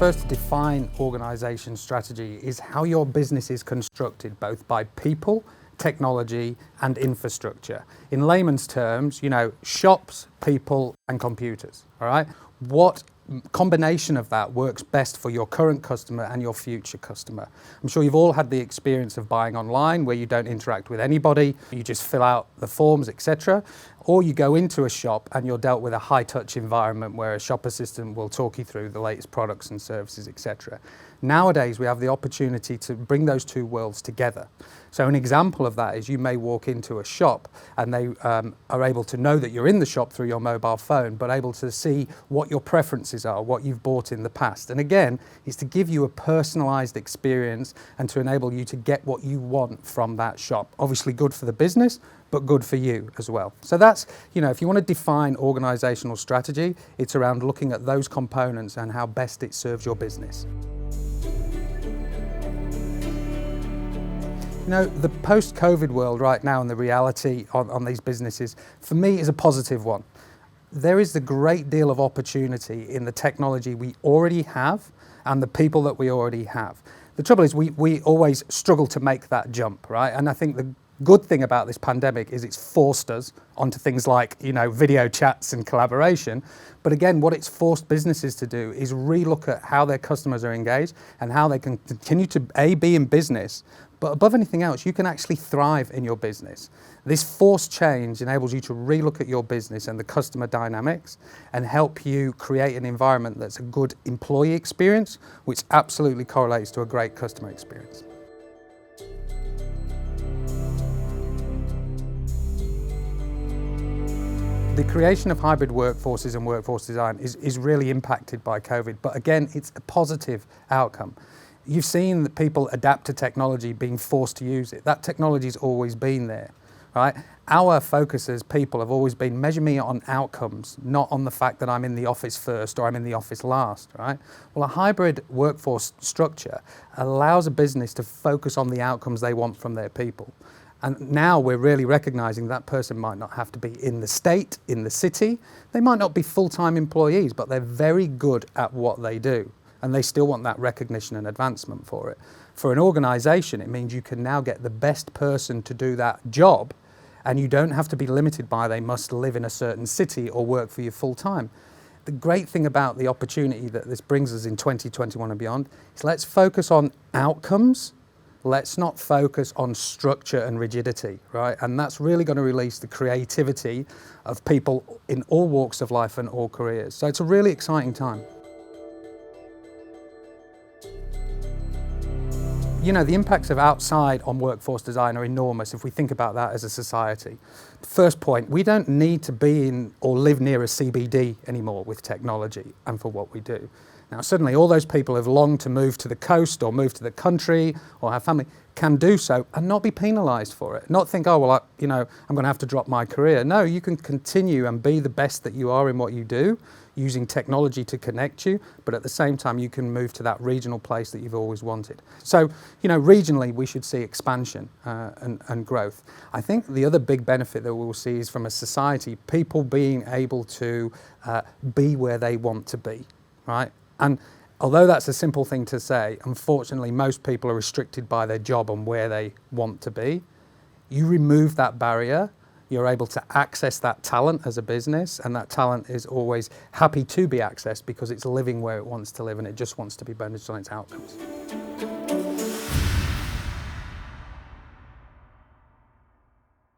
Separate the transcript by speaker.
Speaker 1: First, to define organisation strategy is how your business is constructed, both by people, technology and infrastructure. In layman's terms, shops, people and computers, all right? What combination of that works best for your current customer and your future customer? I'm sure you've all had the experience of buying online where you don't interact with anybody, you just fill out the forms, etc. Or you go into a shop and you're dealt with a high-touch environment where a shop assistant will talk you through the latest products and services, etc. Nowadays, we have the opportunity to bring those two worlds together. So an example of that is you may walk into a shop and they are able to know that you're in the shop through your mobile phone, but able to see what your preferences are, what you've bought in the past. And again, it's to give you a personalised experience and to enable you to get what you want from that shop. Obviously good for the business, but good for you as well. So that's, if you want to define organisational strategy, it's around looking at those components and how best it serves your business. The post-COVID world right now and the reality on these businesses, for me, is a positive one. There is a great deal of opportunity in the technology we already have and the people that we already have. The trouble is we always struggle to make that jump, right? And I think the good thing about this pandemic is it's forced us onto things like, video chats and collaboration. But again, what it's forced businesses to do is relook at how their customers are engaged and how they can continue to be in business. But above anything else, you can actually thrive in your business. This forced change enables you to relook at your business and the customer dynamics and help you create an environment that's a good employee experience, which absolutely correlates to a great customer experience. The creation of hybrid workforces and workforce design is really impacted by COVID, but again, it's a positive outcome. You've seen that people adapt to technology, being forced to use it. That technology's always been there, right? Our focus as people have always been measure me on outcomes, not on the fact that I'm in the office first or I'm in the office last, right? Well, a hybrid workforce structure allows a business to focus on the outcomes they want from their people. And now we're really recognizing that person might not have to be in the state, in the city. They might not be full-time employees, but they're very good at what they do. And they still want that recognition and advancement for it. For an organization, it means you can now get the best person to do that job, and you don't have to be limited by they must live in a certain city or work for you full-time. The great thing about the opportunity that this brings us in 2021 and beyond is let's focus on outcomes. Let's not focus on structure and rigidity, right? And that's really going to release the creativity of people in all walks of life and all careers. So it's a really exciting time. The impacts of outside on workforce design are enormous if we think about that as a society. First point, we don't need to be in or live near a CBD anymore with technology and for what we do. Now, suddenly all those people who have longed to move to the coast or move to the country or have family can do so and not be penalised for it. Not think, oh, well, I'm going to have to drop my career. No, you can continue and be the best that you are in what you do, using technology to connect you, but at the same time, you can move to that regional place that you've always wanted. So, regionally, we should see expansion and growth. I think the other big benefit that we'll see is from a society, people being able to be where they want to be, right? And although that's a simple thing to say, unfortunately, most people are restricted by their job and where they want to be. You remove that barrier, you're able to access that talent as a business, and that talent is always happy to be accessed because it's living where it wants to live and it just wants to be bonused on its outcomes.